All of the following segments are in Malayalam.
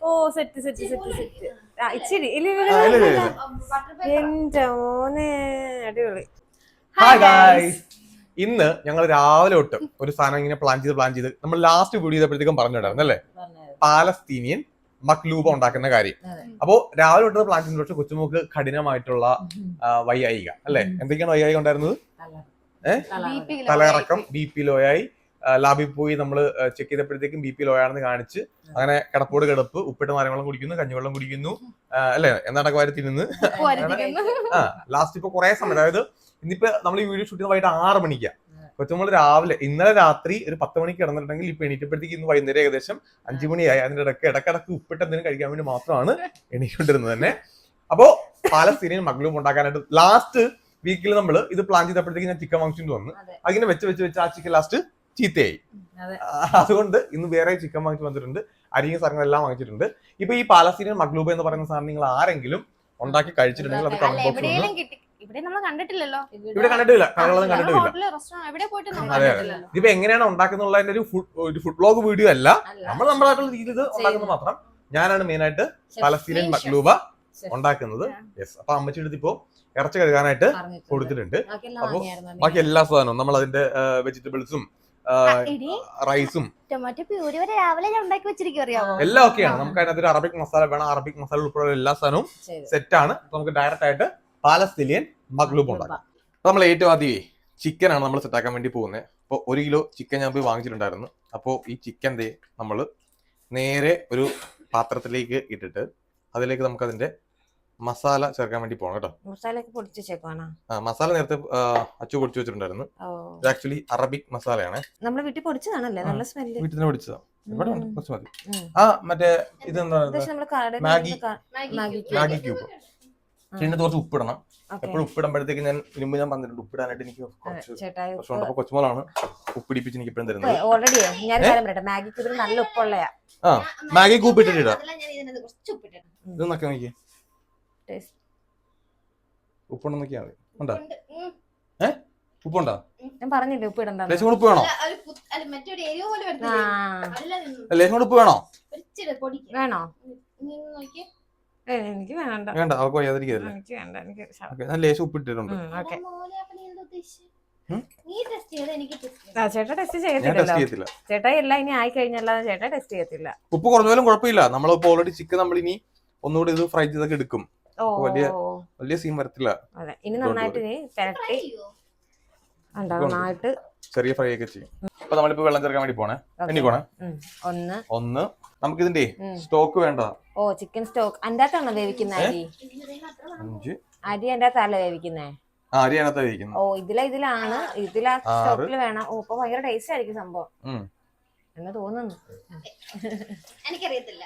ഓ സെറ്റ് സെറ്റ് സെറ്റ് സെറ്റ് ഇച്ചിരി എന്റെ മോനെ അടിപൊളി. ഹായ് ഗായ്സ്, ഇന്ന് ഞങ്ങൾ രാവിലെ തൊട്ട് ഒരു സാധനം ഇങ്ങനെ പ്ലാൻ ചെയ്ത് നമ്മൾ ലാസ്റ്റ് വീഡിയോ ചെയ്തപ്പോഴത്തേക്കും പറഞ്ഞിട്ടുണ്ടായിരുന്നു അല്ലേ, പാലസ്തീനിയൻ മക്ലൂബ ഉണ്ടാക്കുന്ന കാര്യം. അപ്പോ രാവിലെ തൊട്ട് പ്ലാൻ ചെയ്ത പക്ഷെ കൊച്ചുമോക്ക് കഠിനമായിട്ടുള്ള വയ്യായിക അല്ലെ, എന്തൊക്കെയാണ് വയ്യായിക ഉണ്ടായിരുന്നത്? തലകറക്കം, BP ലോയായി. ലാബിൽ പോയി നമ്മൾ ചെക്ക് ചെയ്തപ്പോഴത്തേക്കും BP ലോയാണെന്ന് കാണിച്ച് അങ്ങനെ കിടപ്പോട് കിടപ്പ്, ഉപ്പിട്ട നാരങ്ങളും കുടിക്കുന്നു, കഞ്ഞിവെള്ളം കുടിക്കുന്നു അല്ലെ, എന്നാടൊക്കെ വാരി തിന്നുന്നു. ലാസ്റ്റ് ഇപ്പൊ കുറെ സമയം, അതായത് ഇന്നിപ്പോ നമ്മൾ ഈ വീഡിയോ ഷൂട്ട് ചെയ്യുന്ന വൈകിട്ട് 6 മണിക്കാണ്. കൊച്ചുമോള് രാവിലെ ഇന്നലെ രാത്രി ഒരു 10 മണിക്ക് കിടന്നിട്ടുണ്ടെങ്കിൽ ഇപ്പൊ എണീറ്റപ്പോഴത്തേക്ക് ഇന്ന് വൈകുന്നേരം ഏകദേശം 5 മണിയായി. അതിന്റെ ഇടക്കിടക്ക് ഉപ്പിട്ട് എന്തെങ്കിലും കഴിക്കാൻ വേണ്ടി മാത്രമാണ് എണീക്കൊണ്ടിരുന്നത് തന്നെ. അപ്പോ പാലസ്തീനിയൻ മക്ലൂബ് ഉണ്ടാക്കാനായിട്ട് ലാസ്റ്റ് വീക്കിൽ നമ്മൾ ഇത് പ്ലാൻ ചെയ്തപ്പോഴത്തേക്ക് ഞാൻ ചിക്കൻ വാങ്ങിച്ചിട്ട് വന്നു. അങ്ങനെ വെച്ച് ആ ചിക്കൻ ലാസ്റ്റ് ചീത്തയായി. അതുകൊണ്ട് ഇന്ന് വേറെ ചിക്കൻ വാങ്ങിച്ചു വന്നിട്ടുണ്ട്, അരിയും സാധനങ്ങളെല്ലാം വാങ്ങിച്ചിട്ടുണ്ട്. ഇപ്പൊ ഈ പാലസ്തീനിയൻ മക്ലൂബ് എന്ന് പറയുന്ന സാധനം നിങ്ങൾ ആരെങ്കിലും ഉണ്ടാക്കി കഴിച്ചിട്ടുണ്ടെങ്കിൽ അത് കമന്റ് ബോക്സിൽ ഇവിടെ നമ്മൾ കണ്ടിട്ടില്ലല്ലോ, ഇവിടെ കണ്ടിട്ടില്ല, കടകളൊന്നും കണ്ടിട്ടില്ല. ഇതിപ്പോ എങ്ങനെയാണ് ഉണ്ടാക്കുന്നുള്ളതിന്റെ ഒരു ഫുഡ് വ്ലോഗ് വീഡിയോ അല്ല, നമ്മൾ നമ്മളായിട്ടുള്ള രീതിയിൽ ഉണ്ടാക്കുന്നത് മാത്രം. ഞാനാണ് മെയിൻ ആയിട്ട് പാലസ്തീനിയൻ മക്ലൂബ ഉണ്ടാക്കുന്നത്. യെസ്, അപ്പൊ അമ്മച്ചിയുടെ അടുത്ത് ഇപ്പോ ഇറച്ചി കഴുകാനായിട്ട് കൊടുത്തിട്ടുണ്ട്. അപ്പൊ ബാക്കി എല്ലാ സാധനവും നമ്മൾ അതിന്റെ വെജിറ്റബിൾസും റൈസും എല്ലാം ഒക്കെയാണ്. നമുക്ക് അതിനകത്ത് അറബിക് മസാല വേണം, അറബിക് മസാല ഉൾപ്പെടെ എല്ലാ സാധനവും സെറ്റ് ആണ്. നമുക്ക് ഡയറക്റ്റ് ആയിട്ട് പാലസ്തീനിയൻ മക്ലൂബ് ഉണ്ടാക്കാം. അപ്പൊ നമ്മൾ ഏറ്റവും ആദ്യമേ ചിക്കൻ ആണ് നമ്മൾ സെറ്റ് ആക്കാൻ വേണ്ടി പോകുന്നത്. അപ്പോൾ 1 കിലോ ചിക്കൻ ഞാൻ പോയി വാങ്ങിച്ചിട്ടുണ്ടായിരുന്നു. അപ്പോൾ ഈ ചിക്കൻ നമ്മൾ നേരെ ഒരു പാത്രത്തിലേക്ക് ഇട്ടിട്ട് അതിലേക്ക് നമുക്ക് അതിന്റെ മസാല ചേർക്കാൻ വേണ്ടി പോകണം കേട്ടോ. മസാല നേരത്തെ അച്ചു പൊടിച്ചു വെച്ചിട്ടുണ്ടായിരുന്നു. ആക്ച്വലി അറബിക് മസാലയാണ്. നമ്മള് വീട്ടിൽ പൊടിച്ചതാണല്ലേ, നല്ല സ്മെല്ല്. വീട്ടിൽ തന്നെ പൊടിച്ചതാണ്. ഇവിടെ ഉണ്ട്, കുറച്ച് മതി. മറ്റേ ഇതെന്താ, മാഗി ക്യൂബ്. പിന്നെ കുറച്ച് ഉപ്പിടണം. എപ്പോഴും ഉപ്പിടുമ്പോഴത്തേക്ക് ഞാൻ പറഞ്ഞിട്ടുണ്ട് ഉപ്പിടാനായിട്ട് എനിക്ക് പ്രശ്നമുണ്ട്. അപ്പൊ കൊച്ചുമോളാണ് ഉപ്പിടിപ്പിച്ച് എനിക്ക് എപ്പോഴും തരുന്നത്. മാഗി ക്യൂബിൽ നല്ല ഉപ്പുള്ളയാ. മാഗി ക്യൂബ് ഇട്ടിട്ടാ ഇതൊന്നൊക്കെ നോക്കി ഉപ്പുണ്ടോ നോക്കിയാ മതി. ഉണ്ടോ? ഉപ്പുണ്ടോ? ഞാൻ പറഞ്ഞില്ലേ ഉപ്പിടണ്ട. ലേശം ഉപ്പ് വേണോ? ലേശം ഉപ്പ് വേണോ? വേണോ? എനിക്ക് വേണ്ട. വേണ്ട, അവർക്ക് വയ്യാതിരിക്കല്ലേ. ഞാൻ ലേശം ഉപ്പ് ഇട്ടിട്ടുണ്ട്. ചേട്ടാ ടെസ്റ്റ് ചെയ്യത്തില്ല. ചേട്ടാ എല്ലാം ഇനി ആയി കഴിഞ്ഞല്ലാതെ ചേട്ടാ ടെസ്റ്റ് ചെയ്യത്തില്ല. ഉപ്പ് കുറഞ്ഞാലും കുഴപ്പമില്ല. നമ്മളിപ്പോ ഓൾറെഡി ചിക്കൻ നമ്മൾ ഇനി ഒന്നുകൂടി ഇത് ഫ്രൈ ചെയ്തൊക്കെ എടുക്കും. വലിയ സീൻ വരത്തില്ല. ഇനി നന്നായിട്ട് നന്നായിട്ട് ചെറിയ ഫ്രൈ ഒക്കെ ചെയ്യും. അപ്പൊ നമ്മളിപ്പോ വെള്ളം ചേർക്കാൻ വേണ്ടി പോണേ. ഒന്ന് നമുക്ക് ഇതിന്റെ സ്റ്റോക്ക് വേണ്ട. ചിക്കൻ സ്റ്റോക്ക് അതിന്റെ അകത്താണോ വേവിക്കുന്ന അരി? 5 അരി അതിന്റെ അകത്തല്ല വേവിക്കുന്നേ? അരി അതിനകത്ത് വേവിക്കുന്നത്. ഇതിലാണ് സ്റ്റോക്കിൽ വേണം. ഇപ്പൊ ഭയങ്കര ടേസ്റ്റ് ആയിരിക്കും സംഭവം എന്ന് തോന്നുന്നു. എനിക്കറിയത്തില്ല.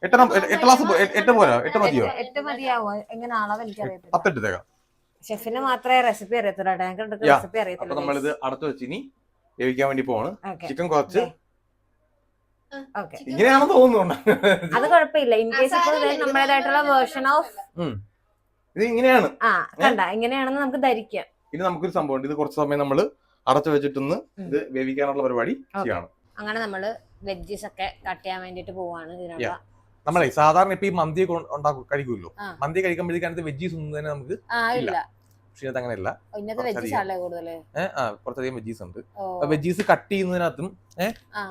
8 ഗ്ലാസ് 8 പോരാ? 8 മതിയോ? 8 മതിയാവോ? എങ്ങനെ അളവ് എനിക്കറിയത്തില്ല. 10 ഇട്ടേക്കാം. ഷെഫിന് മാത്രമേ റെസിപ്പി അറിയത്തുള്ളൂ. റെസിപ്പി അറിയത്തില്ല. അപ്പൊ നമ്മളിത് അടച്ചു വെച്ച് ഇനി വേവിക്കാൻ വേണ്ടി പോവാണ്. ചിക്കൻ കുറച്ച് ഇങ്ങനെയാണെന്ന് തോന്നുന്നു. അത് കുഴപ്പമില്ല. ഇൻ കേസ് ഇപ്പോൾ നമ്മുടേതായിട്ടുള്ള വേർഷൻ ഓഫ് ഇത് ഇങ്ങനെയാണ്. ഇങ്ങനെയാണെന്ന് നമുക്ക് ധരിക്കാം. ഇനി നമുക്കൊരു സംഭവം ഉണ്ട്. ഇത് കുറച്ച് സമയം നമ്മൾ അടച്ചു വെച്ചിട്ടൊന്ന് ഇത് വേവിക്കാനുള്ള പരിപാടി ചെയ്യണം. അങ്ങനെ നമ്മള് വെജീസ് ഒക്കെ കട്ട് ചെയ്യാൻ വേണ്ടിട്ട് പോവാണ്. നമ്മളെ സാധാരണ ഇപ്പൊ ഈ മന്തി കഴിക്കുമല്ലോ, മന്തി കഴിക്കുമ്പോഴേക്കാണ് വെജീസ് ഒന്നും തന്നെ നമുക്ക് ഇല്ല. പക്ഷെ ഇത് അങ്ങനെയല്ല, കുറച്ചധികം വെജീസ് ഉണ്ട്. വെജീസ് കട്ട് ചെയ്യുന്നതിനകത്തും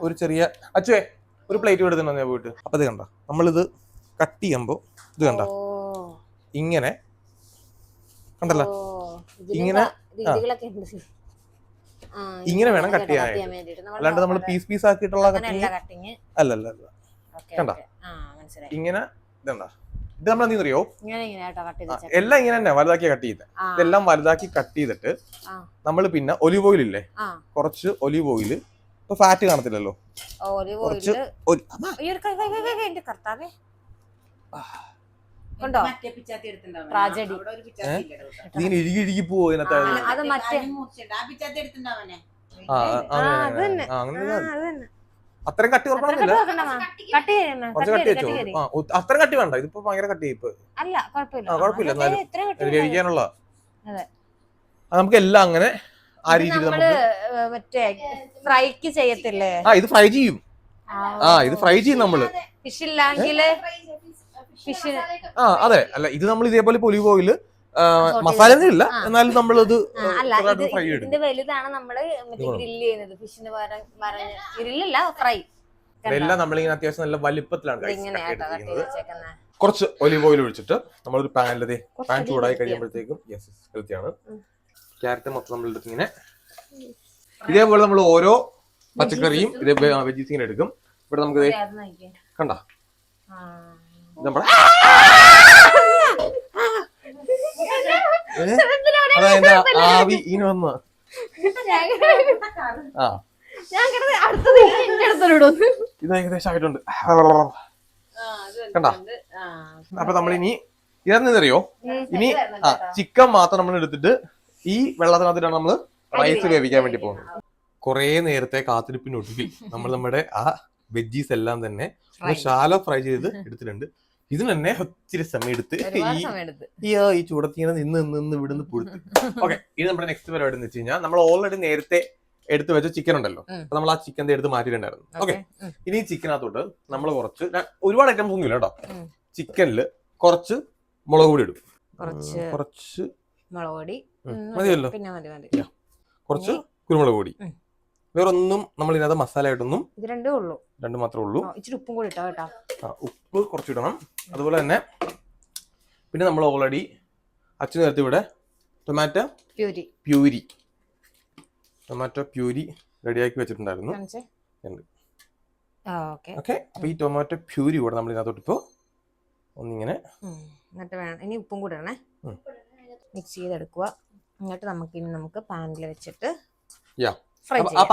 ഒരു ചെറിയ അച്ചുവേ ഒരു പ്ലേറ്റ് എടുത്തിട്ടുണ്ടോ ഞാൻ പോയിട്ട്. അപ്പൊ ഇത് കണ്ട, നമ്മളിത് കട്ട് ചെയ്യുമ്പോ ഇത് കണ്ട ഇങ്ങനെ കണ്ടല്ലോ, ഇങ്ങനെ വേണം കട്ട് ചെയ്യാനായിട്ട്. അല്ലാണ്ട് നമ്മൾ പീസ് ആക്കിയിട്ടുള്ള കട്ടിങ് അല്ലല്ല. കണ്ട ഇങ്ങനെ ഇതണ്ട, ഇത് നമ്മൾ എന്തെന്ന് അറിയോ, എല്ലാം ഇങ്ങനെ തന്നെ വലുതാക്കി കട്ട് ചെയ്ത് ഇതെല്ലാം വലുതാക്കി കട്ട് ചെയ്തിട്ട് നമ്മൾ പിന്നെ ഒലിവ് ഓയിൽ ഇല്ലേ, കുറച്ച് ഒലിവ് ഓയില്. ഇപ്പൊ ഫാറ്റ് കാണത്തില്ലല്ലോ, കുറച്ച് ഇതിങ്ങനെ ഇഴുകി പോവോ ഇതിനകത്ത്. അത്രയും കട്ടി കുറക്കണമെന്നില്ല, കുറച്ച് കട്ടി വെച്ചോ. അത്രയും കട്ടി വേണ്ട, ഇതിപ്പോ ഭയങ്കര കട്ടി ഇപ്പൊ കുഴപ്പമില്ല. എന്നാലും വേവിക്കാനുള്ള നമുക്ക് എല്ലാം അങ്ങനെ ആ രീതിയിൽ നമുക്ക് ഫ്രൈക്ക് ചെയ്യത്തില്ലേ. ഇത് ഫ്രൈ ചെയ്യും. ഇത് ഫ്രൈ ചെയ്യും നമ്മള്. ഫിഷ് ഇല്ലെങ്കില് ഫിഷ് അതെ, അല്ല ഇത് നമ്മൾ ഇതേപോലെ ഒലിവ് ഓയില് മസാല ഇല്ല, എന്നാലും നമ്മളത് ഫ്രൈ ചെയ്യും. ഇതിന്റെ വലുതാണ് നമ്മള് ഗ്രില്ല് ചെയ്യുന്നത്, ഫിഷിന് ഗ്രില്ലല്ല ഫ്രൈ. ഇതെല്ലാം നമ്മളിങ്ങനെ അത്യാവശ്യം നല്ല വലിപ്പത്തിലാണ്. കുറച്ച് ഒലിവ് ഓയിൽ ഒഴിച്ചിട്ട് നമ്മളൊരു പാനിലതേ പാൻ ചൂടായി കഴിയുമ്പോഴത്തേക്കും ഹെൽത്തിയാണ്. ക്യാരറ്റ് മൊത്തം നമ്മൾ എടുത്ത് ഇങ്ങനെ ഇതേപോലെ നമ്മൾ ഓരോ പച്ചക്കറിയും ഇതേ വെജീസ് ഇങ്ങനെ എടുക്കും. ഇവിടെ നമുക്ക് കണ്ട അതായത് ആവി ഇങ്ങനെ വന്ന ഇത് ഏകദേശം ആയിട്ടുണ്ട്. കണ്ട അപ്പൊ നമ്മളിനി ഇതെന്നറിയോ, ഇനി ചിക്കൻ മാത്രം നമ്മൾ എടുത്തിട്ട് ഈ വെള്ളത്തിനകത്തിട്ടാണ് നമ്മള് റൈസ് വേവിക്കാൻ വേണ്ടി പോകുന്നത്. കുറെ നേരത്തെ കാത്തിരിപ്പിനൊടുവിൽ നമ്മൾ നമ്മുടെ ആ വെജീസ് എല്ലാം തന്നെ ശാലോ ഫ്രൈ ചെയ്ത് എടുത്തിട്ടുണ്ട്. ഇതിന് തന്നെ ഒത്തിരി സമയം എടുത്ത് ഈ ചൂടത്തിങ്ങനെ നിന്ന് ഇവിടുന്ന് പുഴുത്ത്. ഓക്കെ, ഇത് നമ്മുടെ നെക്സ്റ്റ് പരിപാടി എന്ന് വെച്ച് കഴിഞ്ഞാൽ നമ്മൾ ഓൾറെഡി നേരത്തെ എടുത്ത് വെച്ച ചിക്കൻ ഉണ്ടല്ലോ, അപ്പൊ നമ്മൾ ആ ചിക്കൻ എടുത്ത് മാറ്റിയിട്ടുണ്ടായിരുന്നു. ഓക്കെ, ഇനി ഈ ചിക്കനകത്തോട്ട് നമ്മൾ കുറച്ച് ഒരുപാട് ഐറ്റംസ് ഒന്നും ഇല്ല കേട്ടോ. ചിക്കനില് കുറച്ച് മുളക് പൊടി ഇടും, കുറച്ച് മതിയല്ലോ, കുറച്ച് കുരുമുളക് പൊടി, വേറൊന്നും നമ്മൾ ഇതിനകത്ത് മസാല ആയിട്ടൊന്നും രണ്ടു മാത്രമേ ഉള്ളൂ. ഉപ്പും കൂടി ഇട്ടോ കേട്ടോ. ഉപ്പ് കുറച്ചിടണം. അതുപോലെ തന്നെ പിന്നെ നമ്മൾ ഓൾറെഡി അച്ഛൻ നേരത്തെ ഇവിടെ ടൊമാറ്റോ പ്യൂരി റെഡിയാക്കി വെച്ചിട്ടുണ്ടായിരുന്നു. ഓക്കെ, അപ്പൊ ഈ ടൊമാറ്റോ പ്യൂരി കൂടെ നമ്മൾ ഇതിനകത്തോട്ട് ഇപ്പോ ഒന്നിങ്ങനെ എന്നിട്ട് വേണം ഇനി ഉപ്പും കൂടെ ഇടണേ, മിക്സ് ചെയ്തെടുക്കുക. എന്നിട്ട് നമുക്ക് പാനിൽ വെച്ചിട്ട് ഫ്രൈ ചെയ്യാം.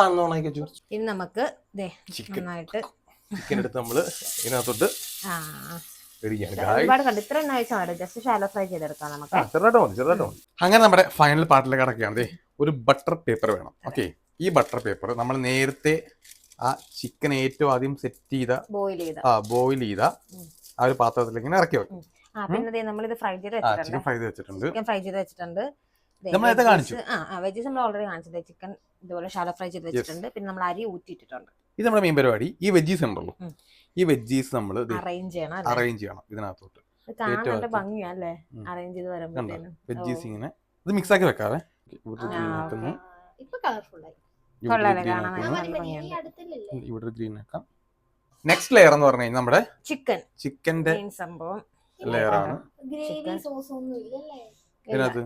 ഇനി നമുക്ക് നന്നായിട്ട് ചിക്കൻ എടുത്ത് നമ്മള് ഇതിനകത്തോട്ട് ഒരുപാട് കണ്ടു, ഇത്ര ആവശ്യമാണ്, ജസ്റ്റ് ഷാലോ ഫ്രൈ ചെയ്തെടുക്കാം നമുക്ക്. ചെറുതായിട്ട് മതി. അങ്ങനെ നമ്മുടെ ഫൈനൽ പാർട്ടിലേക്ക് കടക്കുകയാണ്. ഒരു ബട്ടർ പേപ്പർ വേണം. ഓക്കെ, ഈ ബട്ടർ പേപ്പർ നമ്മൾ നേരത്തെ ആ ചിക്കൻ ഏറ്റവും ആദ്യം സെറ്റ് ചെയ്ത ബോയിൽ ചെയ്ത ആ ഒരു പാത്രത്തിലേക്ക് ഇങ്ങനെ ഇറക്കി വെക്കും. പിന്നെ നമ്മളിത് ഫ്രൈ ചെയ്ത് വെച്ചിട്ടുണ്ട്. വെജീസ് നമ്മൾ ഓൾറെഡി കാണിച്ചത്. ചിക്കൻ ഇതുപോലെ ഷാലോ ഫ്രൈ ചെയ്ത് വെച്ചിട്ടുണ്ട്. പിന്നെ നമ്മൾ അരി ഊറ്റിയിട്ടുണ്ട്. ഇത് നമ്മുടെ മെയിൻ പരിപാടി. ഈ വെജീസ് ഉണ്ടല്ലോ, ഈ വെജീസ് നമ്മൾ അറേഞ്ച് ചെയ്യണം ഇതിനകത്തോട്ട്. ഭംഗിയല്ലേ അറേഞ്ച് ചെയ്ത് വരുമ്പോഴത്തേനും വെജീസ് ഇങ്ങനെ ഇത് മിക്സ് ആക്കി വെക്കാവേ. ഇവിടെ ഗ്രീൻ ആക്കാം. നെക്സ്റ്റ് ലെയർ എന്ന് പറഞ്ഞു കഴിഞ്ഞാൽ നമ്മുടെ ചിക്കന്റെ സംഭവം ലെയർ ആണ്.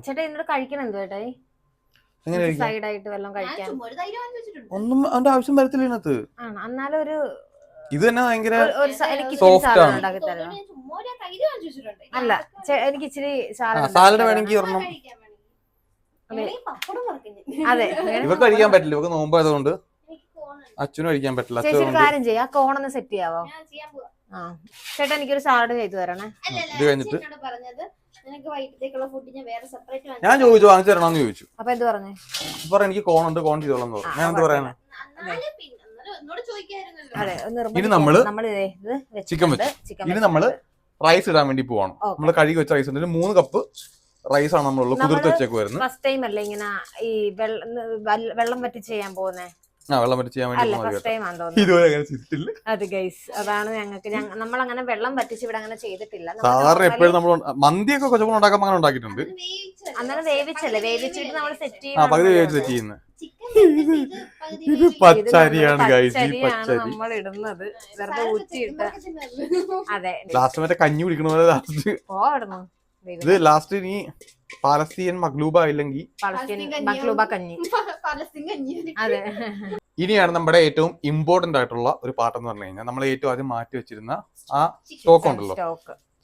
ചേട്ടാ ഇതിനോട് കഴിക്കണം എന്തോ ചേട്ടാ, സൈഡ് ആയിട്ട് വല്ലതും കഴിക്കാൻ ഒന്നും അതിന്റെ ആവശ്യം വരത്തില്ല ഇതിനകത്ത്. എന്നാലും ഒരു ഇത് തന്നെ ഭയങ്കര സോഫ്റ്റ് ആണ്. അല്ല എനിക്ക് ഇച്ചിരി സാലഡ് വേണമെങ്കിൽ ഒരെണ്ണം. അതെ, ഇവക്ക് കഴിക്കാൻ പറ്റില്ല, ഇവക്ക് നോമ്പായതുകൊണ്ട് അച്ഛനും കഴിക്കാൻ പറ്റില്ല. കാര്യം ചെയ്യാം, കോണൊന്ന് സെറ്റ് ചെയ്യാവോ? ചേട്ടാ എനിക്കൊരു സാലഡ് ചെയ്തു തരണേ. ഇത് കഴിഞ്ഞിട്ട് ഞാൻ ചോദിച്ചു വാങ്ങിച്ചു തരണോന്ന് ചോദിച്ചു. അപ്പൊ എന്ത് പറഞ്ഞു? എനിക്ക് കോണുണ്ട്, കോൺ ചെയ്തോളാം പറഞ്ഞു. ഞാൻ എന്ത് പറയാനാ? ഇനി നമ്മള് ചിക്കൻ വെച്ചു. ഇനി നമ്മള് റൈസ് ഇടാൻ വേണ്ടി പോവാണ്. നമ്മള് കഴുകി വെച്ച റൈസ് ഉണ്ട്. 3 കപ്പ് റൈസ് ആണ് നമ്മളുള്ള കുതിർത്ത് വെച്ചേക്ക് വരുന്നത്. ഫസ്റ്റ് ടൈം അല്ലേ ഇങ്ങനെ ഈ വെള്ളം വറ്റി ചെയ്യാൻ പോകുന്നേ? വെള്ളം വറ്റി ചെയ്യാൻ വേണ്ടി അതാണ് ഞങ്ങൾക്ക്. നമ്മളങ്ങനെ വെള്ളം വറ്റിച്ച് ഇവിടെ അങ്ങനെ ചെയ്തിട്ടില്ല. സാധാരണ എപ്പോഴും നമ്മൾ മന്തിയൊക്കെ കൊച്ചപ്പോൾ ഉണ്ടാക്കുമ്പോൾ അങ്ങനെ ഉണ്ടാക്കിയിട്ടുണ്ട്. അങ്ങനെ വേവിച്ചല്ലേ, വേവിച്ചിട്ട് നമ്മൾ സെറ്റ് ചെയ്യുന്നത്. ഇത് പച്ചരിയാണ് നമ്മൾ ഇടുന്നത്, വെറുതെ ഊറ്റിയിട്ട്. അതെ, ലാസ്റ്റ് മറ്റേ കഞ്ഞി കുടിക്കണ ലാസ്റ്റ്. ഇത് ലാസ്റ്റ് ഇനി പാലസ്തീൻ മഗ്ലൂബ ഇല്ലെങ്കിൽ അതെ. ഇനിയാണ് നമ്മുടെ ഏറ്റവും ഇമ്പോർട്ടന്റ് ആയിട്ടുള്ള ഒരു പാർട്ട് എന്ന് പറഞ്ഞു കഴിഞ്ഞാൽ നമ്മൾ ഏറ്റവും ആദ്യം മാറ്റി വെച്ചിരുന്ന ആ സ്റ്റോക്ക് ഉണ്ടല്ലോ,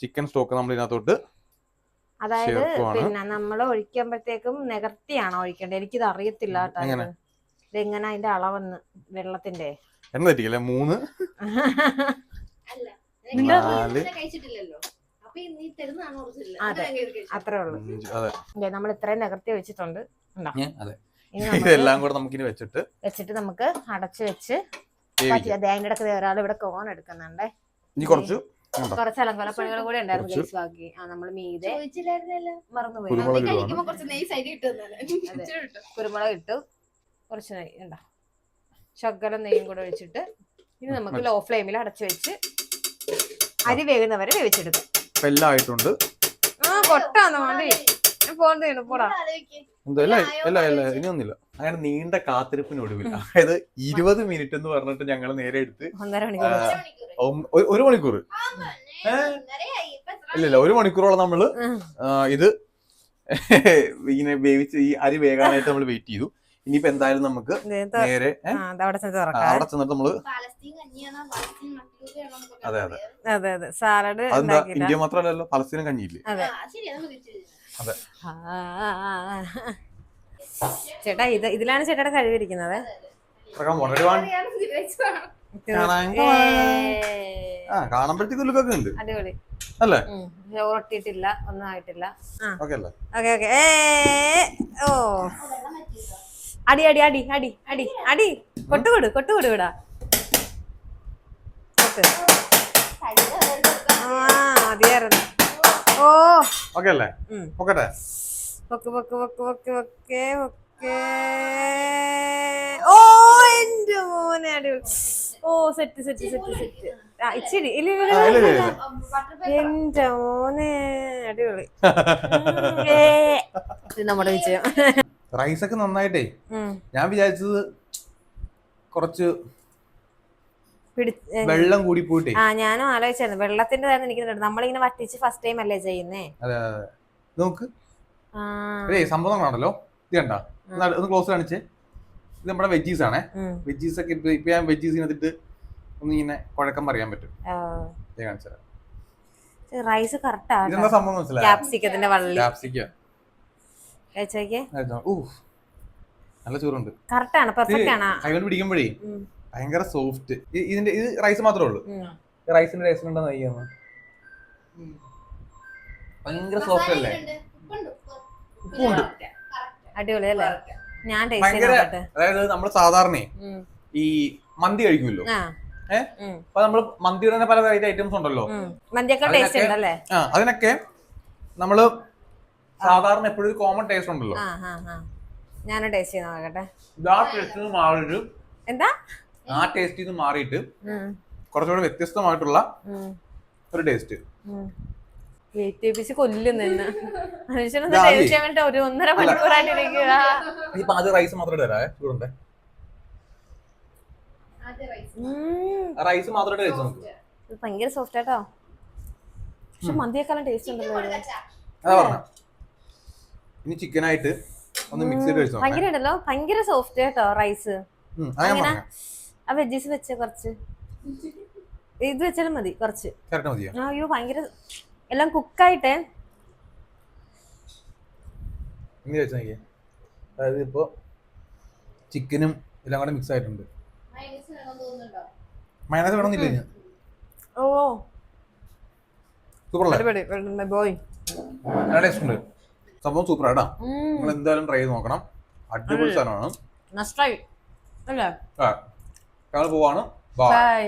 ചിക്കൻ സ്റ്റോക്ക് നമ്മൾ ഇതിനകത്തോട്ട് അതായത് പിന്നെ നമ്മൾ ഒഴിക്കുമ്പോഴത്തേക്കും നികർത്തിയാണോ ഒഴിക്കേണ്ടത്? എനിക്കിത് അറിയത്തില്ല കേട്ടോ, ഇതെങ്ങനെ അതിന്റെ അളവെന്ന് വെള്ളത്തിന്റെ എണ്ണ തെറ്റിക്കല്ലേ. 3 4 അത്രേ ഉള്ളൂ. നമ്മൾ ഇത്രയും നികർത്തി വെച്ചിട്ടുണ്ട്. ഇതെല്ലാം കൂടെ നമുക്കിനി വെച്ചിട്ട് നമുക്ക് അടച്ചു വെച്ച് അതിന്റെ ഇടയ്ക്ക് ഒരാൾ ഇവിടെ കോൺ എടുക്കുന്നുണ്ടേ. കുറച്ച് അലങ്കോലപ്പണികളും കൂടെ ഉണ്ടായിരുന്നു ബാക്കി. നമ്മള് മീതെ മറന്നുപോയി. കുരുമുളക് ഇട്ടു, കുറച്ച് നെയ്യ് ഉണ്ടോ, ശകലം നെയ്യും കൂടെ ഒഴിച്ചിട്ട് ഇനി നമുക്ക് ലോ ഫ്ലെയിമിൽ അടച്ചു വെച്ച് അരി വേകുന്നവരെ വേവിച്ചെടുക്കും. എല്ലാം ആയിട്ടുണ്ട്. കൊട്ടാന്ന് മതി പോടാ. ഇനിയൊന്നുമില്ല. അങ്ങനെ നീണ്ട കാത്തിരിപ്പിനൊടുവിൽ, അതായത് 20 മിനിറ്റ് എന്ന് പറഞ്ഞിട്ട് ഞങ്ങൾ നേരെ എടുത്ത് 1 മണിക്കൂർ ഇല്ല 1 മണിക്കൂറോളം നമ്മള് ഇത് ഇങ്ങനെ വേവിച്ച് ഈ അരി വേകാനായിട്ട് നമ്മൾ വെയിറ്റ് ചെയ്തു. ഇനിയിപ്പോ എന്തായാലും നമുക്ക് നേരെ അവിടെ ചെന്നിട്ട് നമ്മള് അതെ സാലഡ് ഇന്ത്യ മാത്രമല്ലല്ലോ, പലസ്തീനും കഞ്ഞിയില്ലേ. അതെ ചേട്ടാ ഇതിലാണ് ചേട്ടാ കഴിവിരിക്കുന്നത്. കാണുമ്പോഴത്തേക്ക് ലുക്കൊക്കെ ഉണ്ട്. അടിപൊളി അല്ലേ? ചോറൊട്ടിയിട്ടില്ല, ഒന്നും ആയിട്ടില്ല. ഓ അടി അടി അടി അടി അടി അടി കൊട്ടുകൊടു വിടാ. മതിയായിരുന്നു. ഓ ഓക്കെ അല്ലേ? പൊക്കട്ടെ. ഓ എന്റെ മോനെ അടിപൊളി. ഓ സെറ്റ് ഇച്ചിരി എന്റെ മോനെ അടിപൊളി. നമ്മുടെ വിജയം. റൈസ് ഒക്കെ നന്നായിട്ടേ ഞാൻ വിചാരിച്ചത് കുറച്ച് വെള്ളം കൂടി പോയിട്ടേ. ഞാനും ആലോചിച്ചായിരുന്നു വെള്ളത്തിന്റെ എനിക്ക് നമ്മളിങ്ങനെ വറ്റിച്ച് ഫസ്റ്റ് ടൈം അല്ലേ ചെയ്യുന്നേ. അതെ നോക്ക് സംഭവം ആണല്ലോ. ഇത് കണ്ട ഒന്ന് ക്ലോസ് കാണിച്ചേ. ഇത് നമ്മുടെ വെജീസ് ആണേ. വെജീസ് ഒക്കെ ഇപ്പൊ ഞാൻ വെജീസിനകത്തിട്ട് ഒന്ന് ഇങ്ങനെ കുഴക്കം പറയാൻ പറ്റും. റൈസ് കറക്റ്റ് ആണ്. ഇതെന്താ സംഭവം മനസ്സിലായോ? ക്യാപ്സിക്കത്തിന്റെ വള്ളി. ക്യാപ്സിക്കം നല്ല ചോറുണ്ട്. കറക്റ്റ് ആണ്, പെർഫെക്റ്റ് ആണ്. കൈകൊണ്ട് പിടിക്കുമ്പോഴേ ഭയങ്കര സോഫ്റ്റ്. ഇതിന്റെ ഇത് റൈസ് മാത്രമേ ഉള്ളൂ. റൈസിന്റെ ടേസ്റ്റ് ഉണ്ടോ നെയ്യാണ്. ഭയങ്കര സോഫ്റ്റ് അല്ലേ? ഉപ്പുണ്ട്. അടിപൊളി അല്ലേ? ഞാൻ അതായത് നമ്മൾ സാധാരണ ഈ മന്തി കഴിക്കുമല്ലോ. അപ്പൊ നമ്മള് മന്തിയുടെ തന്നെ പല വെറൈറ്റി ഐറ്റംസ് ഉണ്ടല്ലോ. അതിനൊക്കെ നമ്മള് സാധാരണ എപ്പോഴും കോമൺ ടേസ്റ്റ് ഉണ്ടല്ലോ. ഞാൻ ടേസ്റ്റ് ചെയ്ത് നോക്കട്ടെ. ആ ടേസ്റ്റ് മാറിയിട്ട് കുറച്ചുകൂടെ വ്യത്യസ്തമായിട്ടുള്ള ഒരു ടേസ്റ്റ്. ഒരു 1.5 മണിക്കൂറായിട്ടിരിക്കുക. ഇപ്പൊ ആദ്യം റൈസ് മാത്രം തരാ ചൂടുണ്ടേ. റൈസ് മാത്രമായിട്ട് കഴിച്ചു നോക്ക്. ഭയങ്കര സോഫ്റ്റ് ആട്ടോ. പക്ഷെ മന്തിയേക്കാളും ടേസ്റ്റ് ഉണ്ടല്ലോ. അതാ പറഞ്ഞ. ഇനി ചിക്കനായിട്ട് ഒന്ന് മിക്സ് ചെയ്ത് കഴിച്ചു. ഭയങ്കര ഉണ്ടല്ലോ, ഭയങ്കര സോഫ്റ്റ് കേട്ടോ റൈസ്. അങ്ങനെ ആ വെജീസ് വെച്ച കുറച്ച് ഇത് വെച്ചാലും മതി. കുറച്ച് അയ്യോ ഭയങ്കര എല്ലാം കുക്കായിട്ടേ. അതായത് ഇപ്പൊ ചിക്കനും എല്ലാം കൂടെ മിക്സ് ആയിട്ടുണ്ട്. മയണൈസ് വേണമെന്നില്ല. ഓ സൂപ്പർ ടേസ്റ്റ് ഉണ്ട്. സംഭവം സൂപ്പർ ആടാ. നിങ്ങൾ എന്തായാലും ട്രൈ ചെയ്ത് നോക്കണം. അടിപൊളി സാധനമാണ്. ഞങ്ങൾ പോവാണ്. ബൈ.